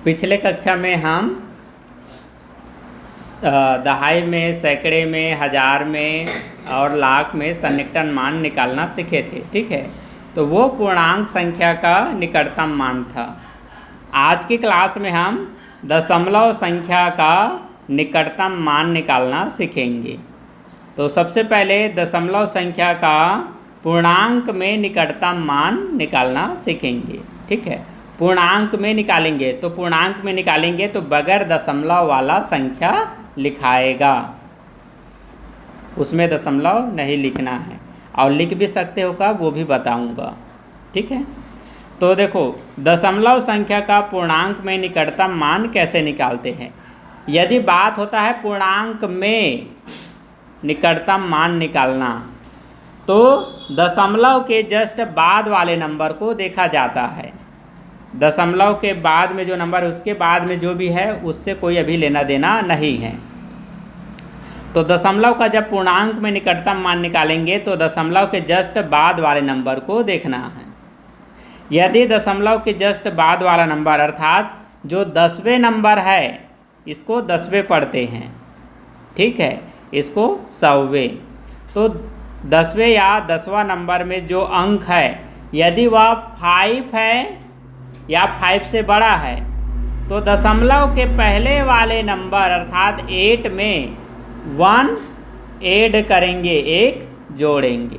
पिछले कक्षा में हम दहाई में, सैकड़े में, हज़ार में और लाख में सन्निकटन मान निकालना सीखे थे। ठीक है, तो वो पूर्णांक संख्या का निकटतम मान था। आज की क्लास में हम दशमलव संख्या का निकटतम मान निकालना सीखेंगे। तो सबसे पहले दशमलव संख्या का पूर्णांक में निकटतम मान निकालना सीखेंगे। ठीक है, पूर्णांक में निकालेंगे तो बगैर दशमलव वाला संख्या लिखाएगा, उसमें दशमलव नहीं लिखना है, और लिख भी सकते हो का वो भी बताऊंगा। ठीक है, तो देखो दशमलव संख्या का पूर्णांक में निकटतम मान कैसे निकालते हैं। यदि बात होता है पूर्णांक में निकटतम मान निकालना, तो दशमलव के जस्ट बाद वाले नंबर को देखा जाता है। दशमलव के बाद में जो नंबर, उसके बाद में जो भी है उससे कोई अभी लेना देना नहीं है। तो दशमलव का जब पूर्णांक में निकटतम मान निकालेंगे तो दशमलव के जस्ट बाद वाले नंबर को देखना है। यदि दशमलव के जस्ट बाद वाला नंबर अर्थात जो 10वें नंबर है, इसको 10वें पढ़ते हैं। ठीक है, इसको 100वें। तो 10वें या 10वां नंबर में जो अंक है, यदि वह 5 है या 5 से बड़ा है, तो दशमलव के पहले वाले नंबर अर्थात 8 में 1 ऐड करेंगे, 1 जोड़ेंगे।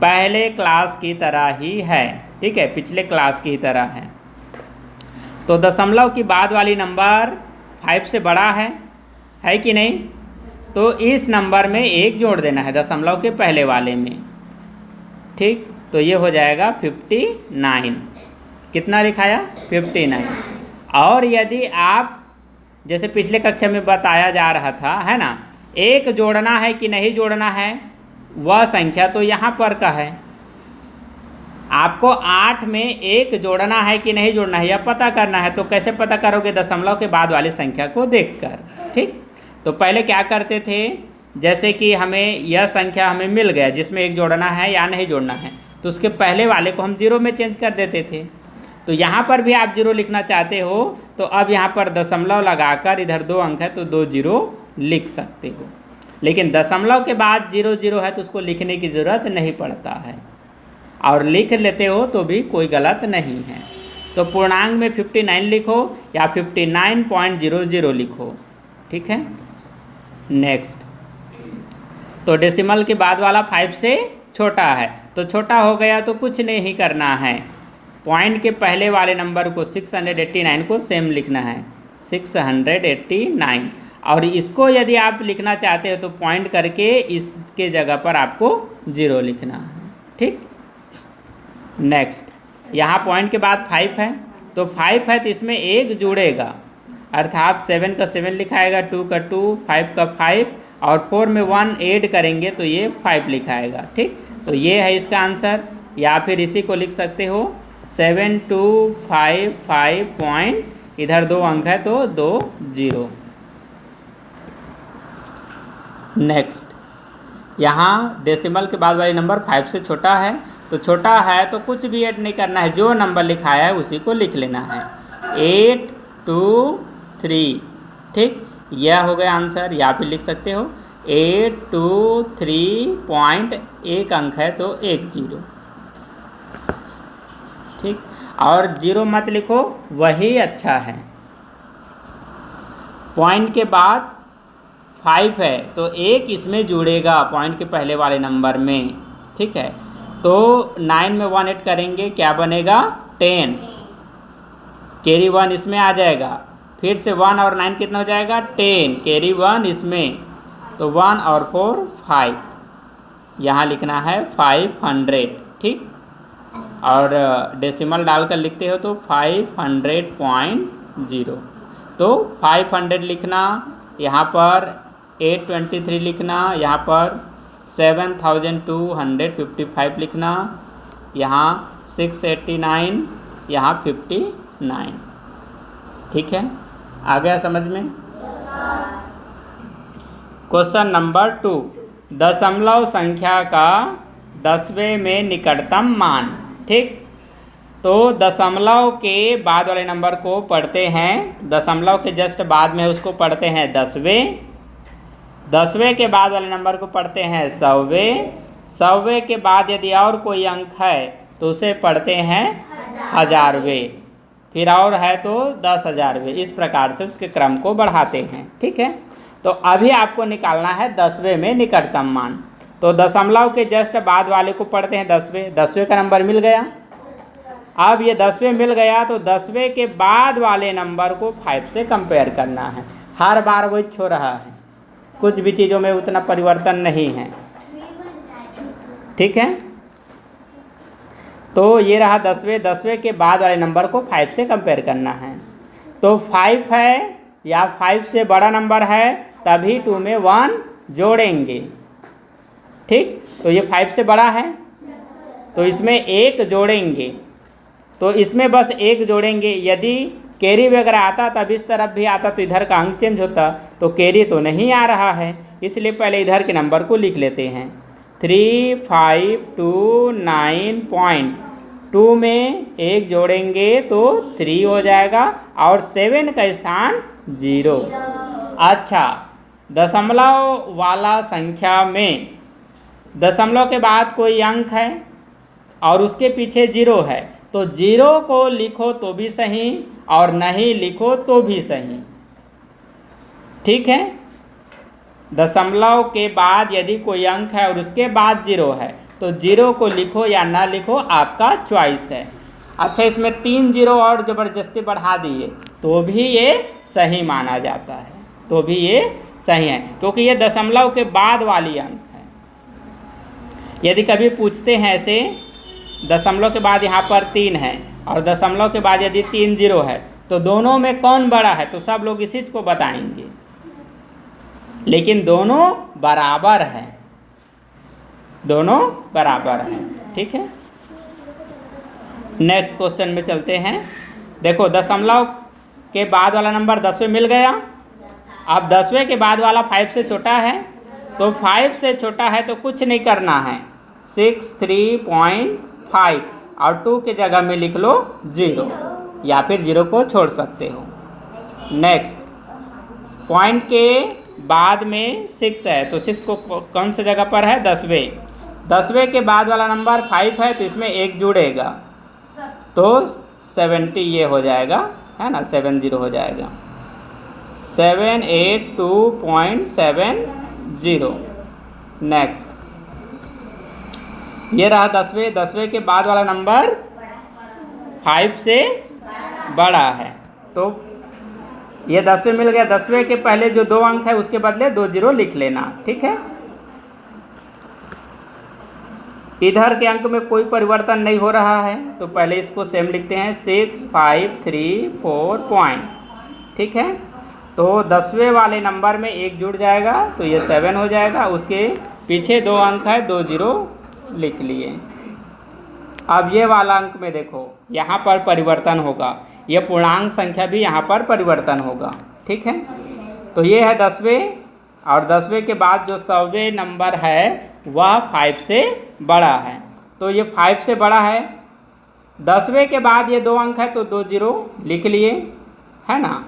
पहले क्लास की तरह ही है। ठीक है, पिछले क्लास की तरह है। तो दशमलव की बाद वाली नंबर 5 से बड़ा है कि नहीं, तो इस नंबर में 1 जोड़ देना है दशमलव के पहले वाले में। ठीक, तो ये हो जाएगा 59। कितना लिखाया? 59। और यदि आप जैसे पिछले कक्षा में बताया जा रहा था, है ना, 1 जोड़ना है कि नहीं जोड़ना है, वह संख्या तो यहाँ पर का है। आपको 8 में 1 जोड़ना है कि नहीं जोड़ना है यह पता करना है। तो कैसे पता करोगे? दशमलव के बाद वाली संख्या को देखकर। ठीक, तो पहले क्या करते थे, जैसे कि हमें यह संख्या हमें मिल गया जिसमें 1 जोड़ना है या नहीं जोड़ना है, तो उसके पहले वाले को हम 0 में चेंज कर देते थे। तो यहाँ पर भी आप 0 लिखना चाहते हो तो अब यहाँ पर दशमलव लगाकर, इधर 2 अंक है तो 2 0 लिख सकते हो। लेकिन दशमलव के बाद 0 0 है तो उसको लिखने की ज़रूरत नहीं पड़ता है, और लिख लेते हो तो भी कोई गलत नहीं है। तो पूर्णांक में 59 लिखो या 59.00 लिखो। ठीक है, नेक्स्ट। तो डेसिमल के बाद वाला 5 से छोटा है, तो छोटा हो गया तो कुछ नहीं करना है। पॉइंट के पहले वाले नंबर को 689 को सेम लिखना है, 689। और इसको यदि आप लिखना चाहते हो तो पॉइंट करके इसके जगह पर आपको 0 लिखना है। ठीक, नेक्स्ट। यहाँ पॉइंट के बाद 5 है, तो 5 है तो इसमें 1 जुड़ेगा, अर्थात 7 का 7 लिखाएगा, 2 का 2, 5 का 5, और 4 में 1 ऐड करेंगे तो ये 5 लिखाएगा। ठीक, तो ये है इसका आंसर। या फिर इसी को लिख सकते हो 7255 पॉइंट, इधर 2 अंक है तो 2 0। नेक्स्ट, यहाँ डेसिमल के बाद वाली नंबर 5 से छोटा है, तो छोटा है तो कुछ भी ऐड नहीं करना है, जो नंबर लिखाया है उसी को लिख लेना है, 823। ठीक, यह हो गया आंसर। या फिर लिख सकते हो 823 पॉइंट, 1 अंक है तो 1 0। ठीक, और 0 मत लिखो, वही अच्छा है। पॉइंट के बाद 5 है तो 1 इसमें जुड़ेगा पॉइंट के पहले वाले नंबर में। ठीक है, तो 9 में 1 ऐड करेंगे, क्या बनेगा? 10। कैरी 1 इसमें आ जाएगा, फिर से 1 और 9 कितना हो जाएगा? 10, कैरी 1 इसमें, तो 1 और 4 5, यहाँ लिखना है 500। ठीक, और डेसिमल डालकर लिखते हो तो 500.0। तो 500 लिखना, यहाँ पर 823 लिखना, यहाँ पर 7255 लिखना, यहाँ 689, यहाँ 59। ठीक है, आ गया समझ में? क्वेश्चन नंबर 2, दशमलव संख्या का 10वें में निकटतम मान। ठीक, तो दशमलव के बाद वाले नंबर को पढ़ते हैं, दशमलव के जस्ट बाद में उसको पढ़ते हैं दसवें, दसवें के बाद वाले नंबर को पढ़ते हैं सौवें, सौवें के बाद यदि और कोई अंक है तो उसे पढ़ते हैं हजारवें, फिर और है तो 10,000वें। इस प्रकार से उसके क्रम को बढ़ाते हैं। ठीक है, तो अभी आपको निकालना है 10वें में निकटतम मान। तो दशमलव के जस्ट बाद वाले को पढ़ते हैं दसवें, दसवें का नंबर मिल गया। अब ये 10वें मिल गया तो 10वें के बाद वाले नंबर को 5 से कंपेयर करना है। हर बार वही छो रहा है, कुछ भी चीज़ों में उतना परिवर्तन नहीं है। ठीक है, तो ये रहा 10वें, 10वें के बाद वाले नंबर को 5 से कंपेयर करना है। तो 5 है या 5 से बड़ा नंबर है तभी 2 में 1 जोड़ेंगे। ठीक, तो ये 5 से बड़ा है तो इसमें 1 जोड़ेंगे, तो इसमें बस 1 जोड़ेंगे। यदि कैरी वगैरह आता तब इस तरफ भी आता तो इधर का अंक चेंज होता, तो कैरी तो नहीं आ रहा है, इसलिए पहले इधर के नंबर को लिख लेते हैं। 3529.2 में 1 जोड़ेंगे तो 3 हो जाएगा और 7 का स्थान 0। अच्छा, दशमलव वाला संख्या में दशमलव के बाद कोई अंक है और उसके पीछे 0 है, तो 0 को लिखो तो भी सही और नहीं लिखो तो भी सही। ठीक है, दशमलव के बाद यदि कोई अंक है और उसके बाद 0 है तो 0 को लिखो या ना लिखो आपका चॉइस है। अच्छा, इसमें 3 0 और ज़बरदस्ती बढ़ा दिए तो भी ये सही माना जाता है, तो भी ये सही है, क्योंकि ये दशमलव के बाद वाली अंक है। यदि कभी पूछते हैं ऐसे, दशमलव के बाद यहाँ पर 3 है और दशमलव के बाद यदि 3 0 है तो दोनों में कौन बड़ा है, तो सब लोग इसी को बताएंगे, लेकिन दोनों बराबर हैं, दोनों बराबर हैं। ठीक है, नेक्स्ट क्वेश्चन में चलते हैं। देखो, दशमलव के बाद वाला नंबर 10वें मिल गया। अब 10वें के बाद वाला 5 से छोटा है, तो 5 से छोटा है तो कुछ नहीं करना है, 63.5 और 2 के जगह में लिख लो 0 या फिर 0 को छोड़ सकते हो। नेक्स्ट, पॉइंट के बाद में 6 है तो 6 को कौन सी जगह पर है, 10वें, 10वें के बाद वाला नंबर 5 है तो इसमें 1 जुड़ेगा तो 70 ये हो जाएगा, है ना, 70 हो जाएगा, 782.70। नेक्स्ट, ये रहा 10वें, 10वें के बाद वाला नंबर 5 से बड़ा है, तो ये 10वें मिल गया। 10वें के पहले जो 2 अंक है उसके बदले 2 0 लिख लेना। ठीक है, इधर के अंक में कोई परिवर्तन नहीं हो रहा है तो पहले इसको सेम लिखते हैं, 6534 पॉइंट। ठीक है, तो 10वें वाले नंबर में 1 जुड़ जाएगा तो ये 7 हो जाएगा, उसके पीछे 2 अंक है, 2 0 लिख लिए। अब ये वाला अंक में देखो, यहाँ पर परिवर्तन होगा, ये पूर्णांक संख्या भी यहाँ पर परिवर्तन होगा। ठीक है, तो ये है 10वें, और 10वें के बाद जो 100वें नंबर है वह 5 से बड़ा है, तो ये 5 से बड़ा है। 10वें के बाद ये 2 अंक है तो 2 0 लिख लिए, है ना,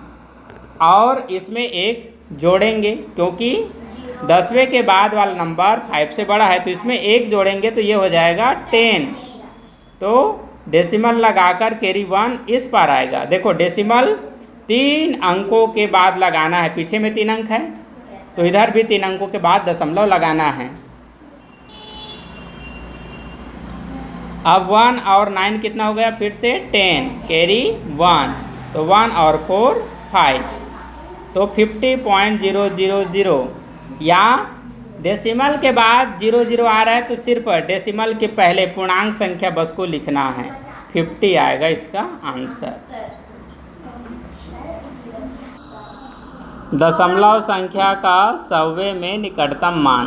और इसमें 1 जोड़ेंगे क्योंकि 10वें के बाद वाला नंबर 5 से बड़ा है तो इसमें 1 जोड़ेंगे तो ये हो जाएगा 10। तो डेसिमल लगाकर कैरी 1 इस पर आएगा। देखो, डेसिमल 3 अंकों के बाद लगाना है, पीछे में 3 अंक है तो इधर भी 3 अंकों के बाद दशमलव लगाना है। अब 1 और 9 कितना हो गया, फिर से 10, कैरी 1, तो 1 और 4 5, तो 50.000, या डेसिमल के बाद 0 0 आ रहा है तो सिर्फ डेसिमल के पहले पूर्णांक संख्या बस को लिखना है, 50 आएगा इसका आंसर। दशमलव संख्या का 100वें में निकटतम मान,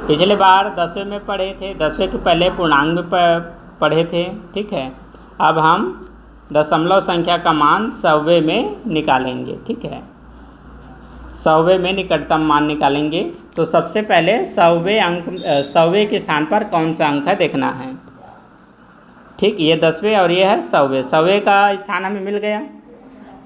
पिछले बार 10वें में पढ़े थे, 10वें के पहले पूर्णांक में पढ़े थे। ठीक है, अब हम दशमलव संख्या का मान 100वें में निकालेंगे। ठीक है, 100वें में निकटतम मान निकालेंगे तो सबसे पहले 100वें के स्थान पर कौन सा अंक है देखना है। ठीक, ये 10वें और ये है 100वें। 100वें का स्थान हमें मिल गया।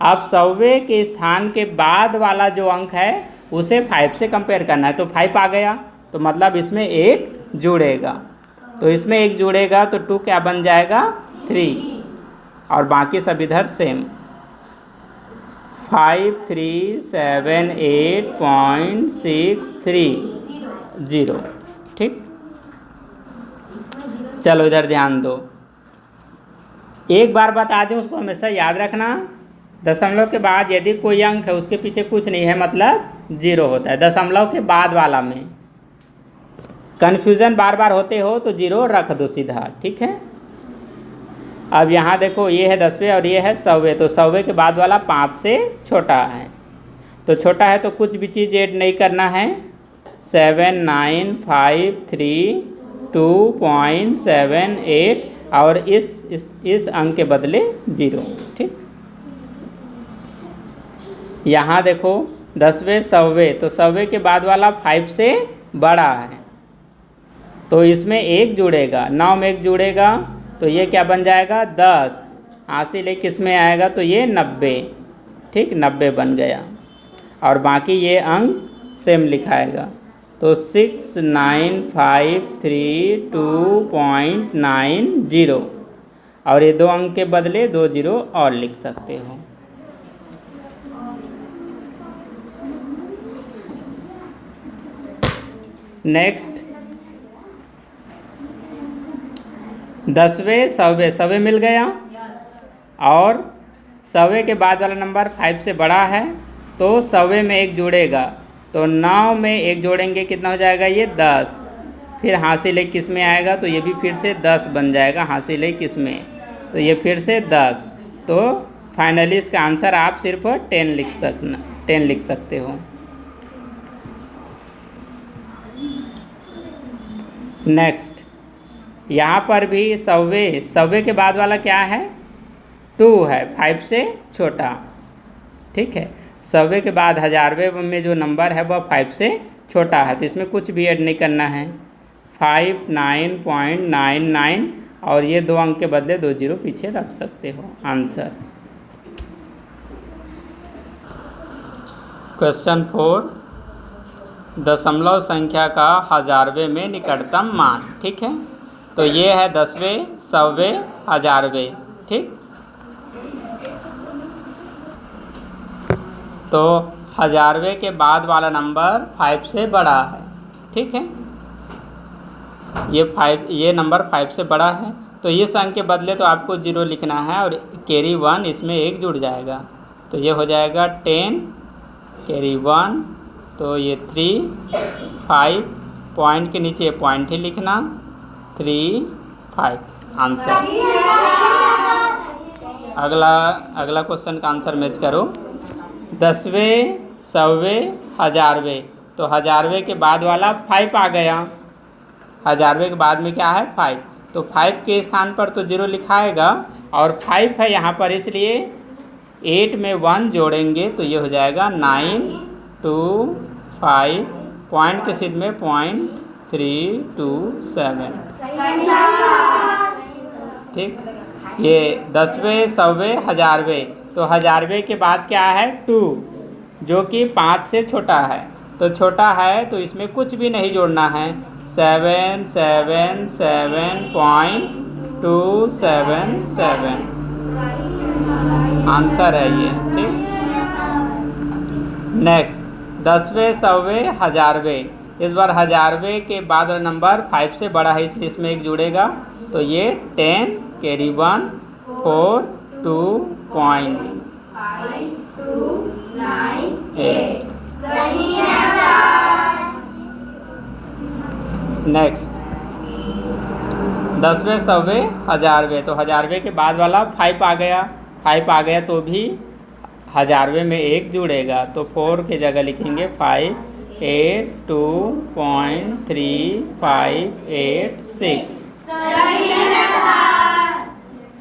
अब 100वें के स्थान के बाद वाला जो अंक है उसे 5 से कंपेयर करना है। तो 5 आ गया, तो मतलब इसमें 1 जुड़ेगा। तो इसमें 1 जुड़ेगा तो 2 क्या बन जाएगा? 3, और बाकी सब इधर सेम। 5378.630। ठीक, चलो इधर ध्यान दो। एक बार बता दें, उसको हमेशा याद रखना। दशमलव के बाद यदि कोई अंक है उसके पीछे कुछ नहीं है मतलब 0 होता है। दशमलव के बाद वाला में कन्फ्यूज़न बार बार होते हो तो 0 रख दो सीधा। ठीक है, अब यहाँ देखो ये है 10वें और ये है 100वें। तो 100वें के बाद वाला 5 से छोटा है, तो छोटा है तो कुछ भी चीज़ ऐड नहीं करना है। 7953.2.78 और इस अंक के बदले 0। ठीक, यहाँ देखो 10वें 100वें, तो 100वें के बाद वाला 5 से बड़ा है तो इसमें 1 जुड़ेगा। 9 में 1 जुड़ेगा तो ये क्या बन जाएगा? 10। हासिल 1 किस में आएगा? तो ये 90। ठीक, 90 बन गया। और बाकी ये अंक सेम लिखाएगा। तो 6953.2.90 और ये 2 अंक के बदले 2 0 और लिख सकते हो। नेक्स्ट 10वें 100वें। 100वें मिल गया और 100वें के बाद वाला नंबर 5 से बड़ा है तो 100वें में 1 जुड़ेगा। तो 9 में 1 जोड़ेंगे कितना हो जाएगा? ये 10। फिर हासिल 1 किस में आएगा? तो ये भी फिर से 10 बन जाएगा। हासिल 1 किस में? तो ये फिर से 10। तो फाइनली इसका आंसर आप सिर्फ 10 लिख सकते हो। नेक्स्ट, यहाँ पर भी 100वें के बाद वाला क्या है? 2 है, 5 से छोटा। ठीक है, 100वें के बाद 1000वें में जो नंबर है वह 5 से छोटा है, तो इसमें कुछ भी ऐड नहीं करना है। 59.99 और ये 2 अंक के बदले 2 0 पीछे रख सकते हो। आंसर क्वेश्चन 4, दशमलव संख्या का 1000वें में निकटतम मान। ठीक है, तो ये है 10वें 100वें 1000वें। ठीक, तो 1000वें के बाद वाला नंबर 5 से बड़ा है। ठीक है, ये नंबर 5 से बड़ा है तो इस अंक के बदले तो आपको 0 लिखना है और कैरी 1 इसमें 1 जुड़ जाएगा। तो ये हो जाएगा 10 कैरी 1, तो ये 3 5 पॉइंट के नीचे पॉइंट ही लिखना 3 5। आंसर अगला क्वेश्चन का आंसर मैच करो। 10वें 100वें 1000वें, तो 1000वें के बाद वाला 5 आ गया। 1000वें के बाद में क्या है? 5। तो 5 के स्थान पर तो 0 लिखाएगा और 5 है यहाँ पर, इसलिए 8 में 1 जोड़ेंगे तो ये हो जाएगा 9 2 5 पॉइंट के सिद्ध में 0.327। ठीक, ये 10वें 100वें 1000वें, तो 1000वें के बाद क्या है? 2, जो कि 5 से छोटा है। तो छोटा है तो इसमें कुछ भी नहीं जोड़ना है। 777.277 आंसर है ये। ठीक, नेक्स्ट 10वें 100वें 1000वें। इस बार 1000वें के बाद नंबर 5 से बड़ा है इसलिए इसमें 1 जुड़ेगा। तो ये 10 कैरी 1 4 2 पॉइंट 529 नेक्स्ट 10वें 100वें 1000वें, तो 1000वें के बाद वाला 5 आ गया। 5 आ गया तो भी 1000वें में 1 जुड़ेगा, तो 4 की जगह लिखेंगे 582.3586।